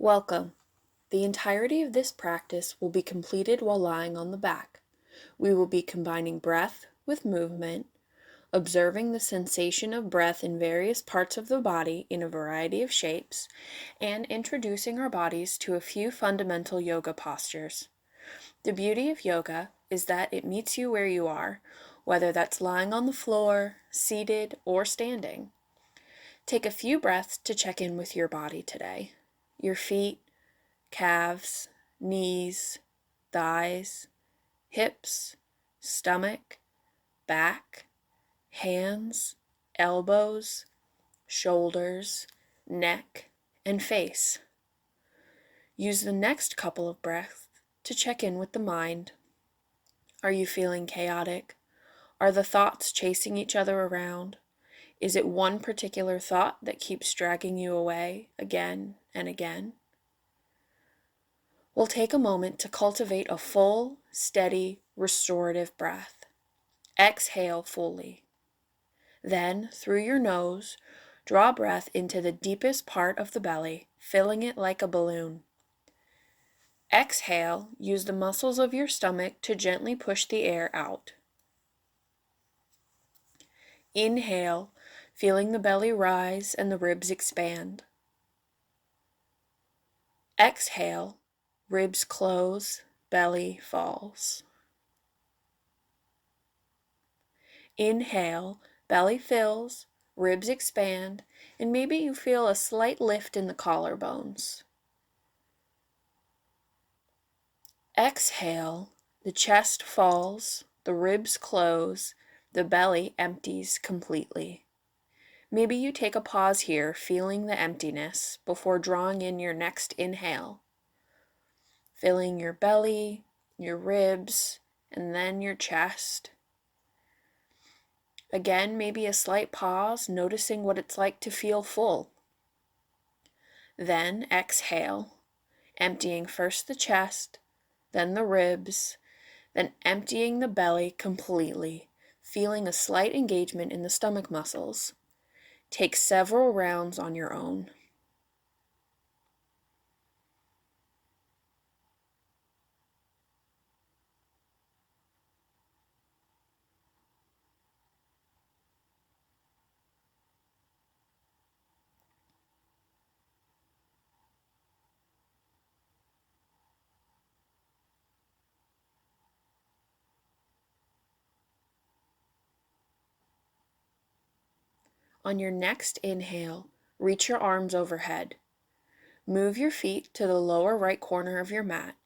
Welcome. The entirety of this practice will be completed while lying on the back. We will be combining breath with movement, observing the sensation of breath in various parts of the body in a variety of shapes, and introducing our bodies to a few fundamental yoga postures. The beauty of yoga is that it meets you where you are, whether that's lying on the floor, seated, or standing. Take a few breaths to check in with your body today. Your feet, calves, knees, thighs, hips, stomach, back, hands, elbows, shoulders, neck, and face. Use the next couple of breaths to check in with the mind. Are you feeling chaotic? Are the thoughts chasing each other around? Is it one particular thought that keeps dragging you away again and again? We'll take a moment to cultivate a full, steady, restorative breath. Exhale fully. Then, through your nose, draw breath into the deepest part of the belly, filling it like a balloon. Exhale, use the muscles of your stomach to gently push the air out. Inhale, feeling the belly rise and the ribs expand. Exhale, ribs close, belly falls. Inhale, belly fills, ribs expand, and maybe you feel a slight lift in the collarbones. Exhale, the chest falls, the ribs close, the belly empties completely. Maybe you take a pause here, feeling the emptiness, before drawing in your next inhale. Filling your belly, your ribs, and then your chest. Again, maybe a slight pause, noticing what it's like to feel full. Then exhale, emptying first the chest, then the ribs, then emptying the belly completely, feeling a slight engagement in the stomach muscles. Take several rounds on your own. On your next inhale, reach your arms overhead. Move your feet to the lower right corner of your mat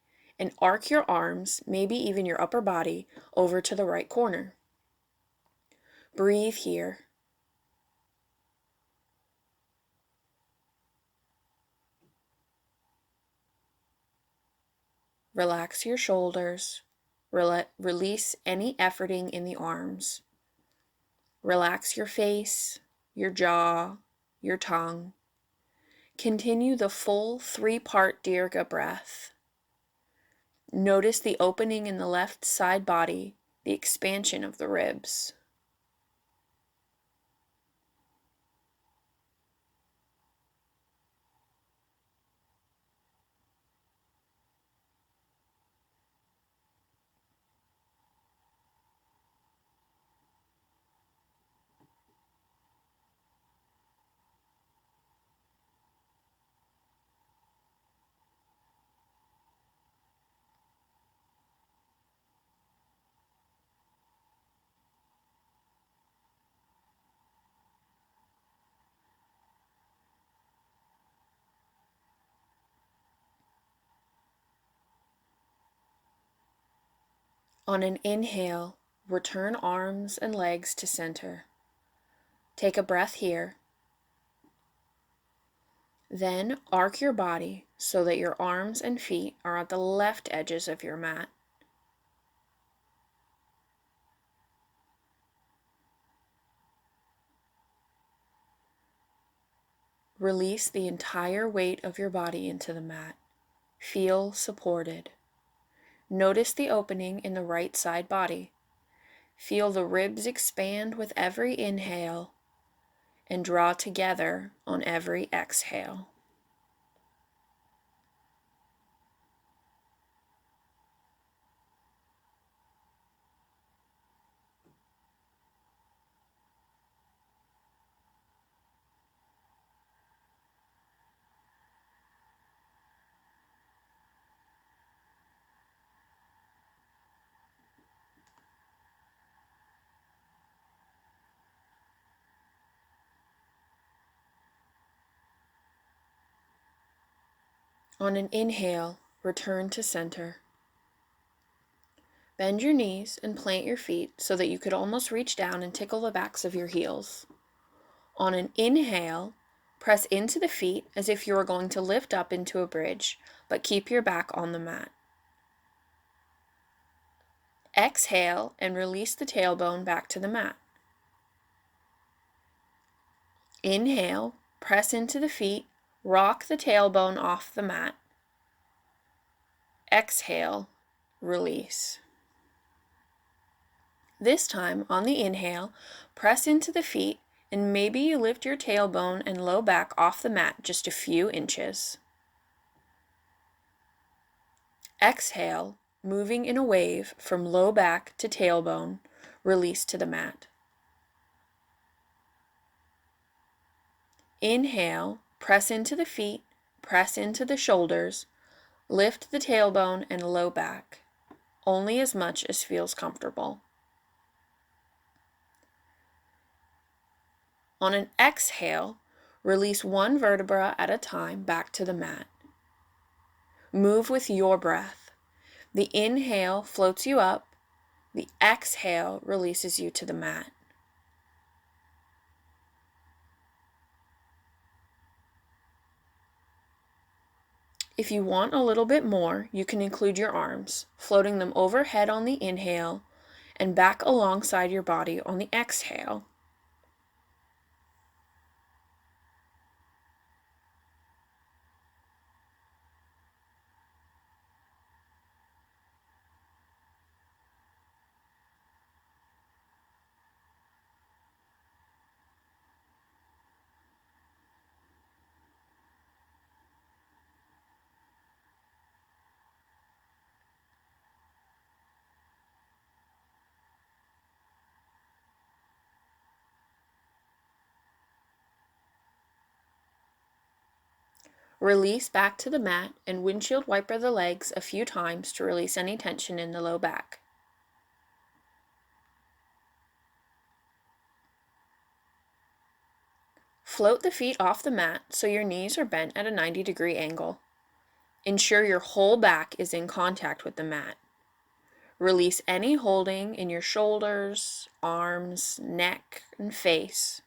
and arc your arms, maybe even your upper body, over to the right corner. Breathe here. Relax your shoulders. Release any efforting in the arms. Relax your face, your jaw, your tongue. Continue the full 3-part Dirga breath. Notice the opening in the left side body, the expansion of the ribs. On an inhale, return arms and legs to center. Take a breath here. Then arc your body so that your arms and feet are at the left edges of your mat. Release the entire weight of your body into the mat. Feel supported. Notice the opening in the right side body. Feel the ribs expand with every inhale and draw together on every exhale. On an inhale, return to center. Bend your knees and plant your feet so that you could almost reach down and tickle the backs of your heels. On an inhale, press into the feet as if you were going to lift up into a bridge, but keep your back on the mat. Exhale and release the tailbone back to the mat. Inhale, press into the feet, rock the tailbone off the mat. Exhale, release. This time, on the inhale, press into the feet and maybe you lift your tailbone and low back off the mat just a few inches. Exhale, moving in a wave from low back to tailbone, release to the mat. Inhale, press into the feet, press into the shoulders, lift the tailbone and low back, only as much as feels comfortable. On an exhale, release one vertebra at a time back to the mat. Move with your breath. The inhale floats you up, the exhale releases you to the mat. If you want a little bit more, you can include your arms, floating them overhead on the inhale and back alongside your body on the exhale. Release back to the mat and windshield wiper the legs a few times to release any tension in the low back. Float the feet off the mat so your knees are bent at a 90-degree angle. Ensure your whole back is in contact with the mat. Release any holding in your shoulders, arms, neck, and face.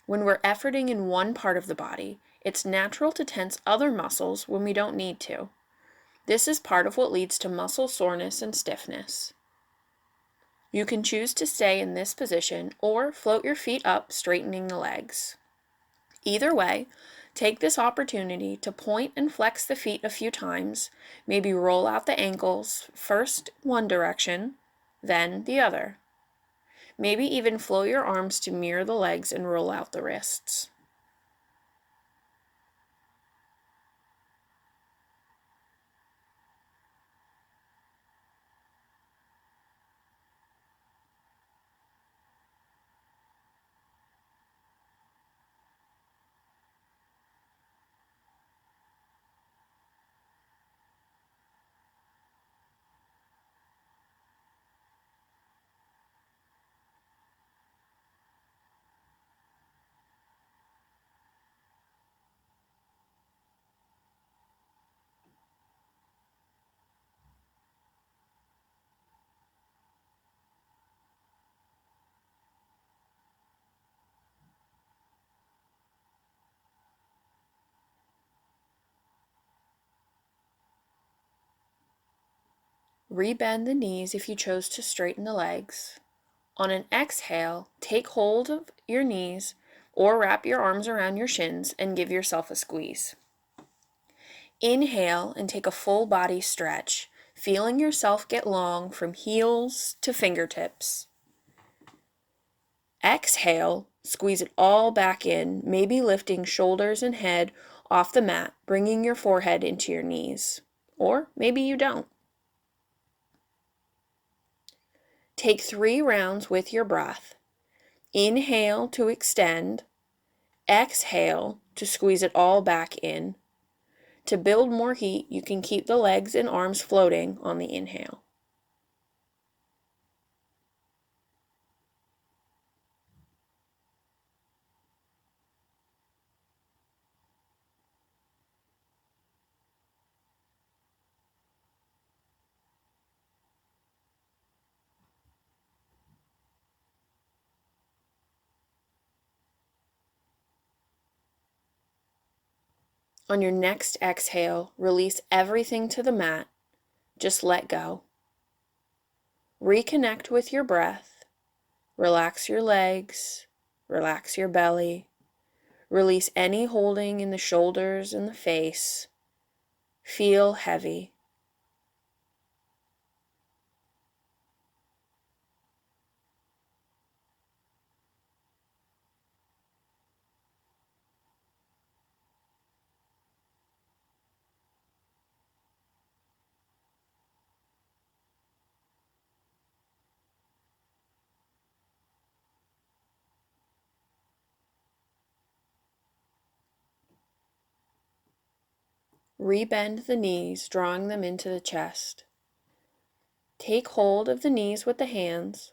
When we're efforting in one part of the body, it's natural to tense other muscles when we don't need to. This is part of what leads to muscle soreness and stiffness. You can choose to stay in this position or float your feet up, straightening the legs. Either way, take this opportunity to point and flex the feet a few times, maybe roll out the ankles, first one direction, then the other. Maybe even float your arms to mirror the legs and roll out the wrists. Rebend the knees if you chose to straighten the legs. On an exhale, take hold of your knees or wrap your arms around your shins and give yourself a squeeze. Inhale and take a full body stretch, feeling yourself get long from heels to fingertips. Exhale, squeeze it all back in, maybe lifting shoulders and head off the mat, bringing your forehead into your knees. Or maybe you don't. Take 3 rounds with your breath. Inhale to extend. Exhale to squeeze it all back in. To build more heat, you can keep the legs and arms floating on the inhale. On your next exhale, release everything to the mat. Just let go. Reconnect with your breath. Relax your legs. Relax your belly. Release any holding in the shoulders and the face. Feel heavy. Rebend the knees, drawing them into the chest. Take hold of the knees with the hands,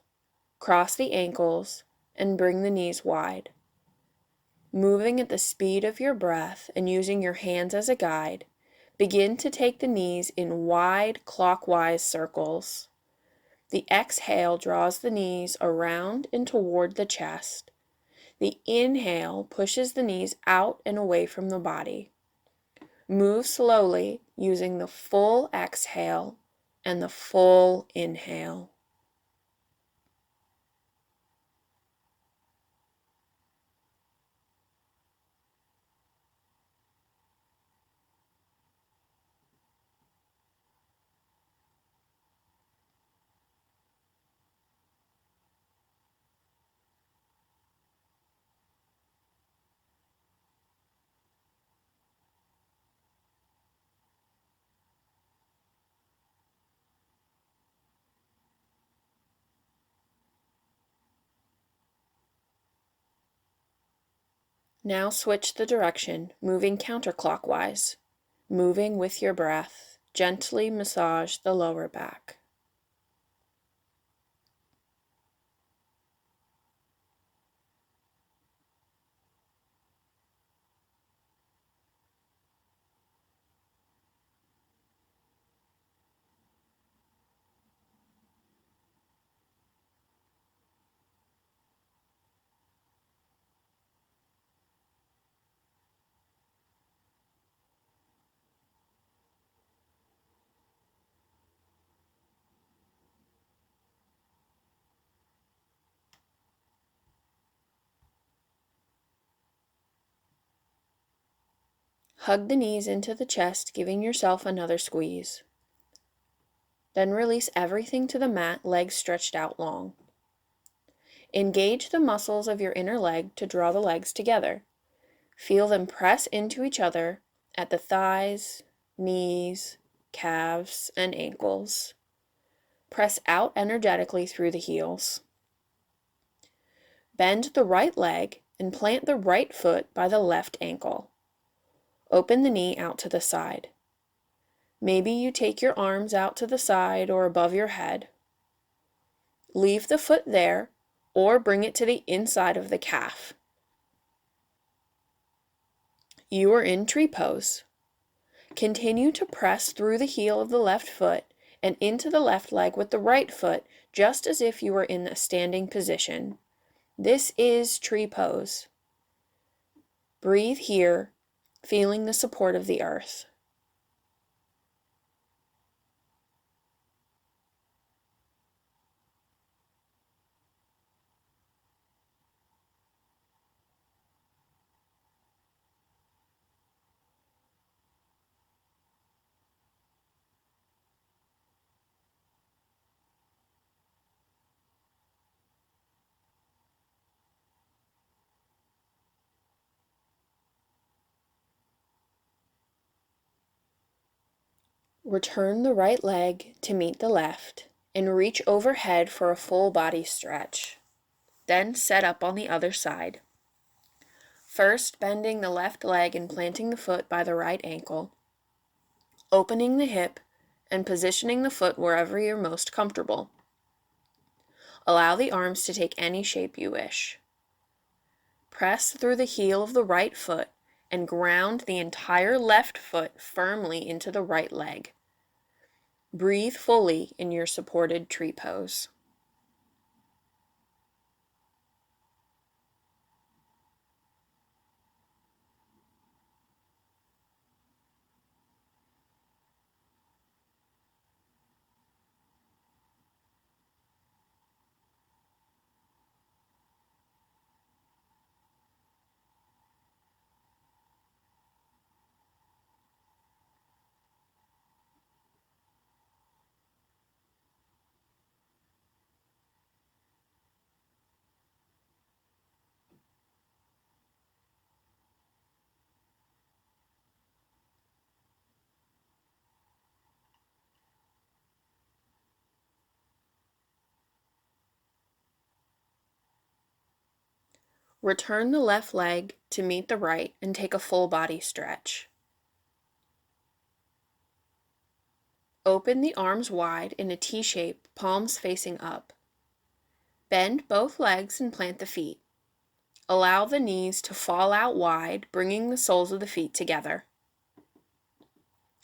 cross the ankles, and bring the knees wide. Moving at the speed of your breath and using your hands as a guide, begin to take the knees in wide clockwise circles. The exhale draws the knees around and toward the chest. The inhale pushes the knees out and away from the body. Move slowly using the full exhale and the full inhale. Now switch the direction, moving counterclockwise. Moving with your breath, gently massage the lower back. Hug the knees into the chest, giving yourself another squeeze. Then release everything to the mat, legs stretched out long. Engage the muscles of your inner leg to draw the legs together. Feel them press into each other at the thighs, knees, calves, and ankles. Press out energetically through the heels. Bend the right leg and plant the right foot by the left ankle. Open the knee out to the side. Maybe you take your arms out to the side or above your head. Leave the foot there or bring it to the inside of the calf. You are in tree pose. Continue to press through the heel of the left foot and into the left leg with the right foot, just as if you were in a standing position. This is tree pose. Breathe here, feeling the support of the earth. Return the right leg to meet the left and reach overhead for a full body stretch. Then set up on the other side. First, bending the left leg and planting the foot by the right ankle, opening the hip and positioning the foot wherever you're most comfortable. Allow the arms to take any shape you wish. Press through the heel of the right foot and ground the entire left foot firmly into the right leg. Breathe fully in your supported tree pose. Return the left leg to meet the right and take a full body stretch. Open the arms wide in a T shape, palms facing up. Bend both legs and plant the feet. Allow the knees to fall out wide, bringing the soles of the feet together.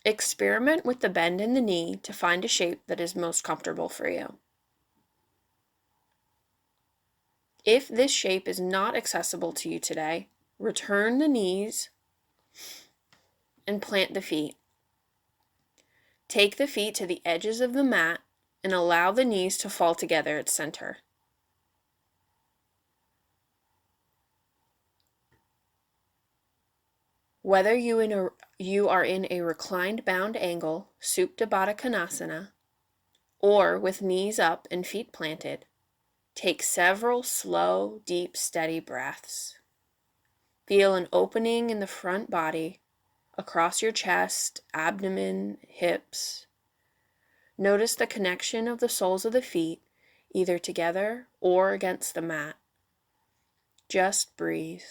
Experiment with the bend in the knee to find a shape that is most comfortable for you. If this shape is not accessible to you today, return the knees and plant the feet. Take the feet to the edges of the mat and allow the knees to fall together at center. Whether you are in a reclined bound angle, Supta Baddha Konasana, or with knees up and feet planted, take several slow, deep, steady breaths. Feel an opening in the front body, across your chest, abdomen, hips. Notice the connection of the soles of the feet, either together or against the mat. Just breathe.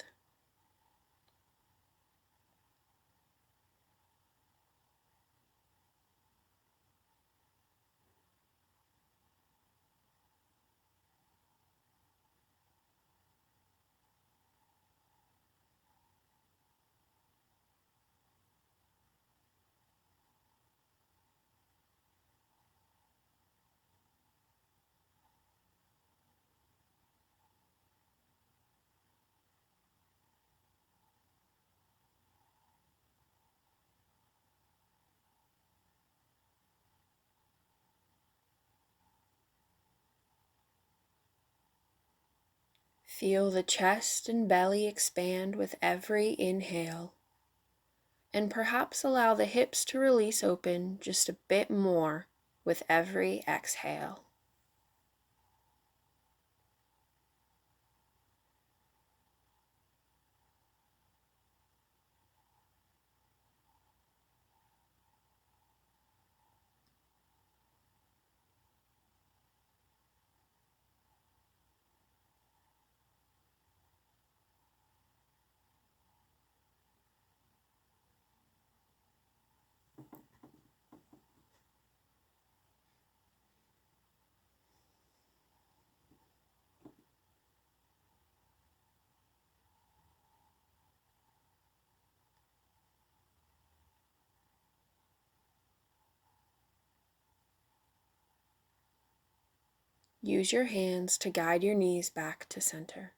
Feel the chest and belly expand with every inhale, and perhaps allow the hips to release open just a bit more with every exhale. Use your hands to guide your knees back to center.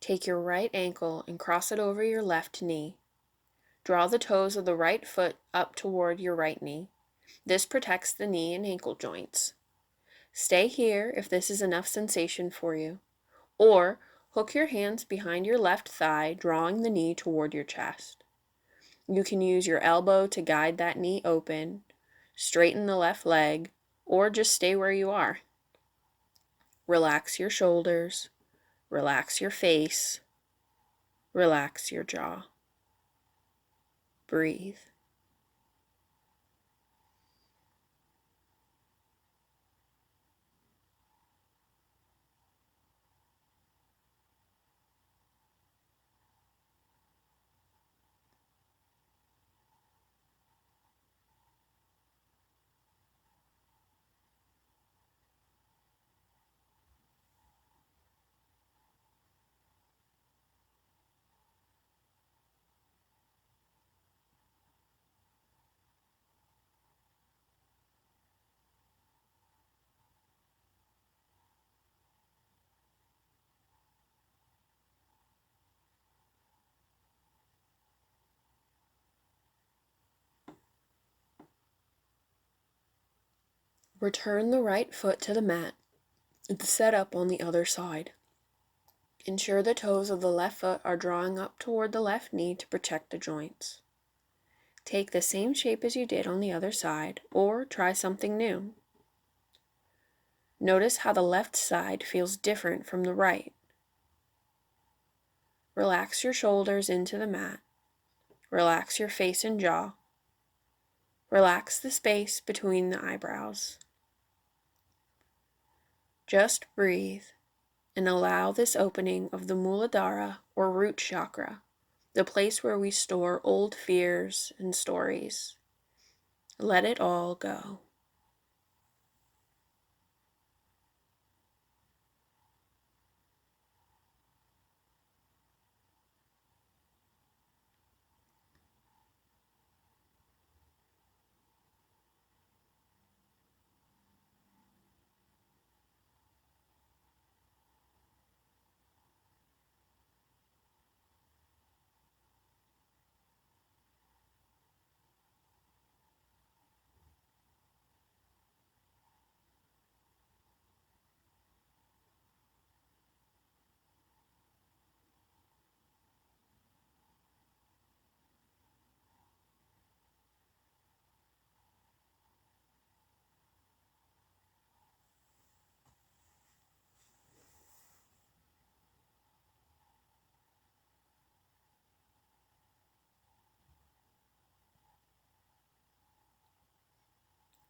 Take your right ankle and cross it over your left knee. Draw the toes of the right foot up toward your right knee. This protects the knee and ankle joints. Stay here if this is enough sensation for you, or hook your hands behind your left thigh, drawing the knee toward your chest. You can use your elbow to guide that knee open, straighten the left leg, or just stay where you are. Relax your shoulders, relax your face, relax your jaw. Breathe. Return the right foot to the mat and set up on the other side. Ensure the toes of the left foot are drawing up toward the left knee to protect the joints. Take the same shape as you did on the other side, or try something new. Notice how the left side feels different from the right. Relax your shoulders into the mat. Relax your face and jaw. Relax the space between the eyebrows. Just breathe and allow this opening of the Muladhara or root chakra, the place where we store old fears and stories. Let it all go.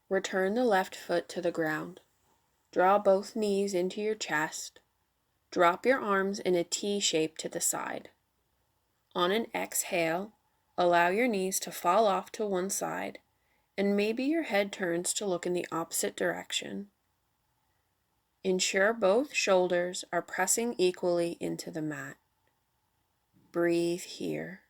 Return the left foot to the ground. Draw both knees into your chest. Drop your arms in a T shape to the side. On an exhale, allow your knees to fall off to one side, and maybe your head turns to look in the opposite direction. Ensure both shoulders are pressing equally into the mat. Breathe here.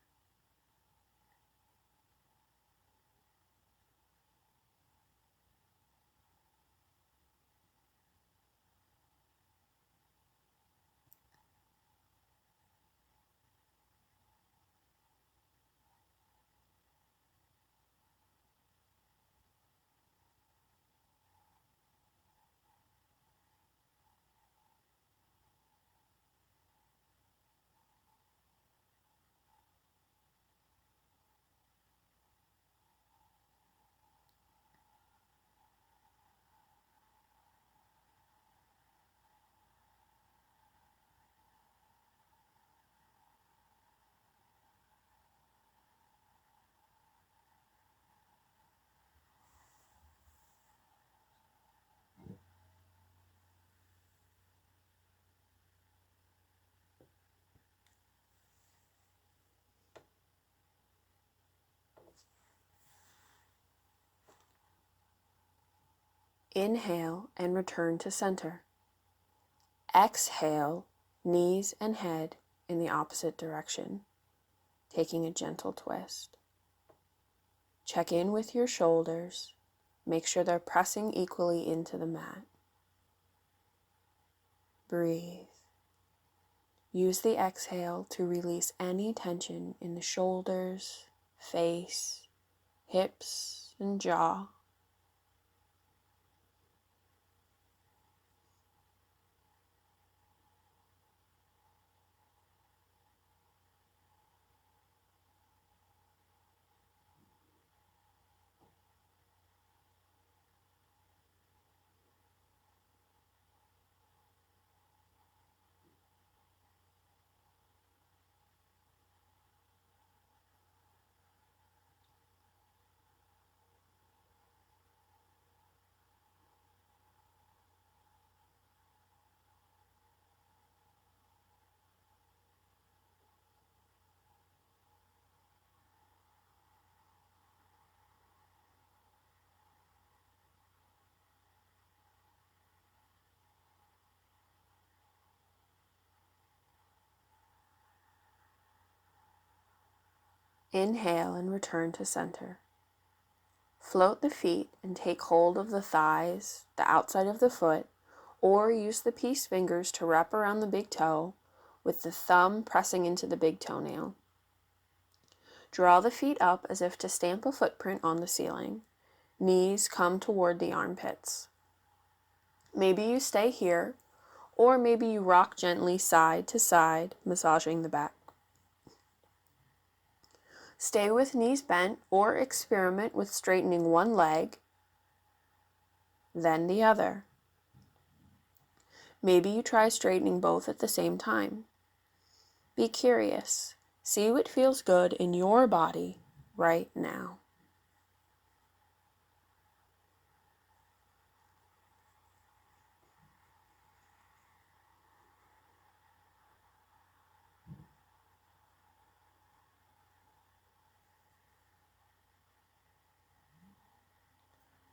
Inhale and return to center. Exhale, knees and head in the opposite direction, taking a gentle twist. Check in with your shoulders. Make sure they're pressing equally into the mat. Breathe. Use the exhale to release any tension in the shoulders, face, hips, and jaw. Inhale and return to center. Float the feet and take hold of the thighs, the outside of the foot, or use the peace fingers to wrap around the big toe with the thumb pressing into the big toenail. Draw the feet up as if to stamp a footprint on the ceiling. Knees come toward the armpits. Maybe you stay here, or maybe you rock gently side to side, massaging the back. Stay with knees bent or experiment with straightening one leg, then the other. Maybe you try straightening both at the same time. Be curious. See what feels good in your body right now.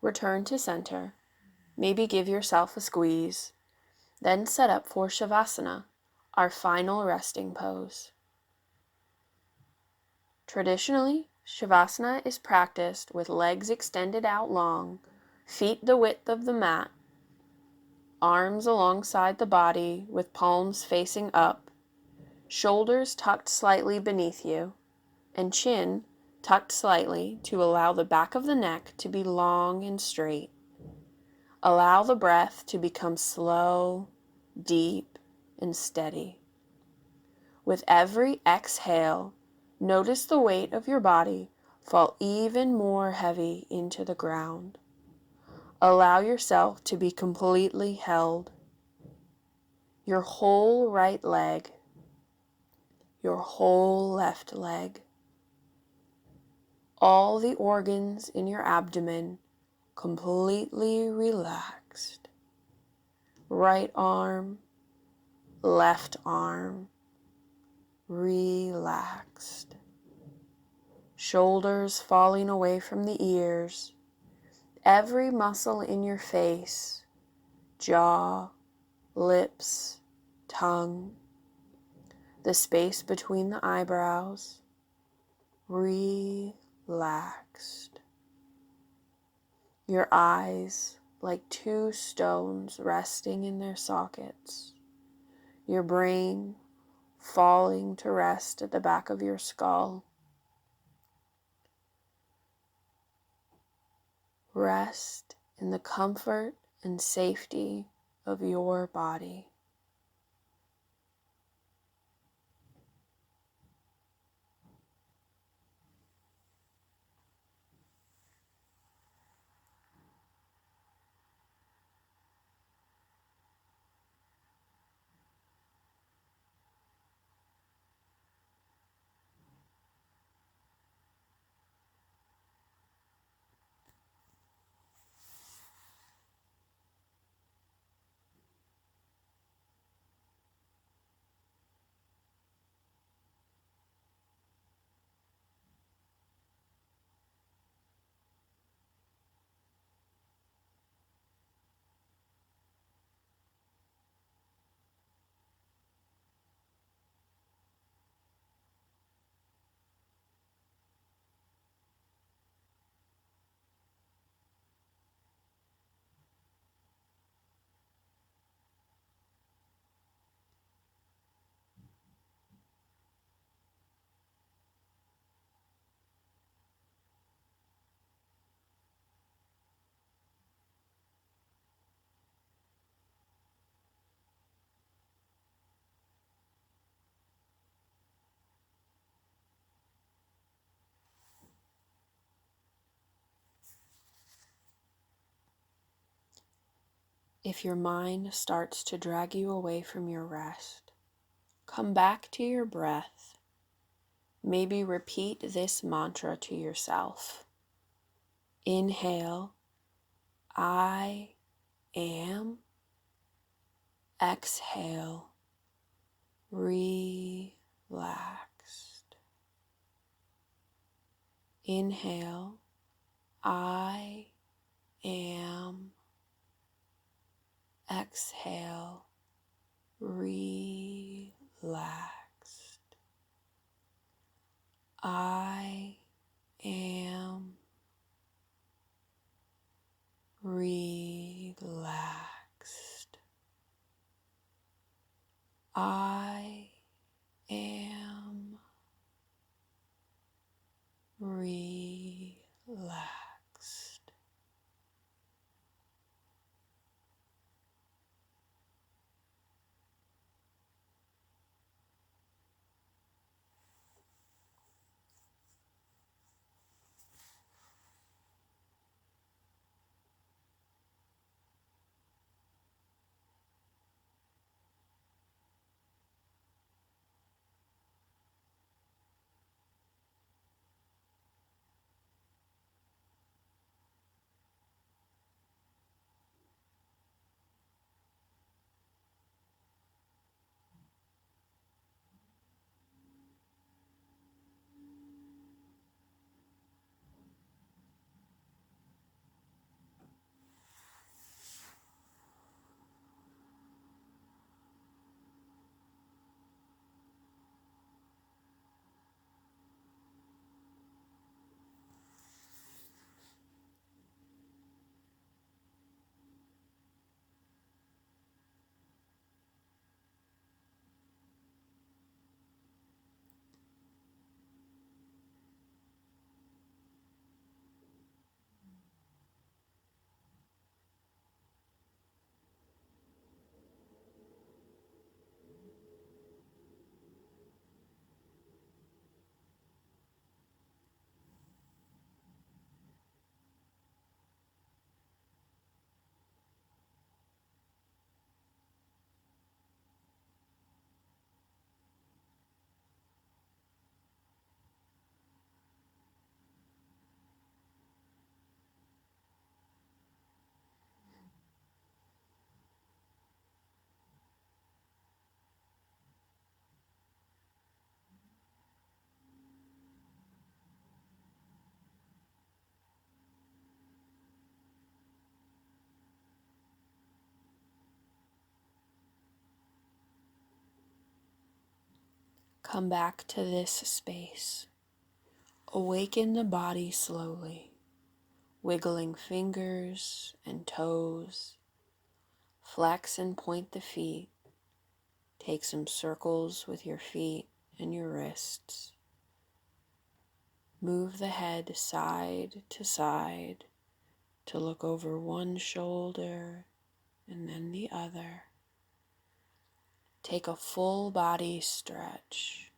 Return to center. Maybe give yourself a squeeze. Then set up for Shavasana, our final resting pose. Traditionally, Shavasana is practiced with legs extended out long, feet the width of the mat, arms alongside the body with palms facing up, shoulders tucked slightly beneath you, and chin tucked slightly to allow the back of the neck to be long and straight. Allow the breath to become slow, deep, and steady. With every exhale, notice the weight of your body fall even more heavy into the ground. Allow yourself to be completely held. Your whole right leg, your whole left leg, all the organs in your abdomen completely relaxed. Right arm, left arm, relaxed. Shoulders falling away from the ears. Every muscle in your face, jaw, lips, tongue, the space between the eyebrows, relaxed. Your eyes like two stones resting in their sockets. Your brain falling to rest at the back of your skull. Rest in the comfort and safety of your body. If your mind starts to drag you away from your rest, come back to your breath. Maybe repeat this mantra to yourself. Inhale, I am. Exhale, relaxed. Inhale, I am. Exhale, relaxed. I am relaxed. I am relaxed. come back to this space. Awaken the body slowly, wiggling fingers and toes. Flex and point the feet. Take some circles with your feet and your wrists. Move the head side to look over one shoulder and then the other. Take a full body stretch.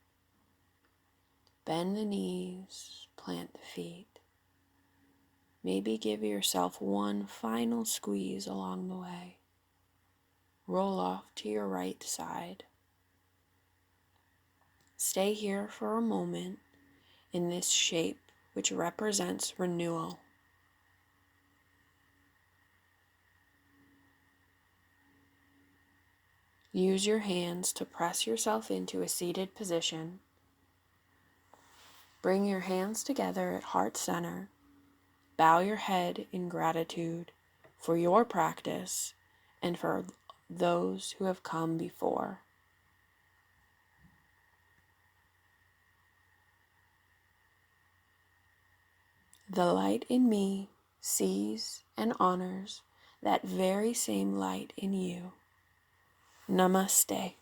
Bend the knees, plant the feet. Maybe give yourself one final squeeze along the way. Roll off to your right side. Stay here for a moment in this shape which represents renewal. Use your hands to press yourself into a seated position. Bring your hands together at heart center. Bow your head in gratitude for your practice and for those who have come before. The light in me sees and honors that very same light in you. Namaste.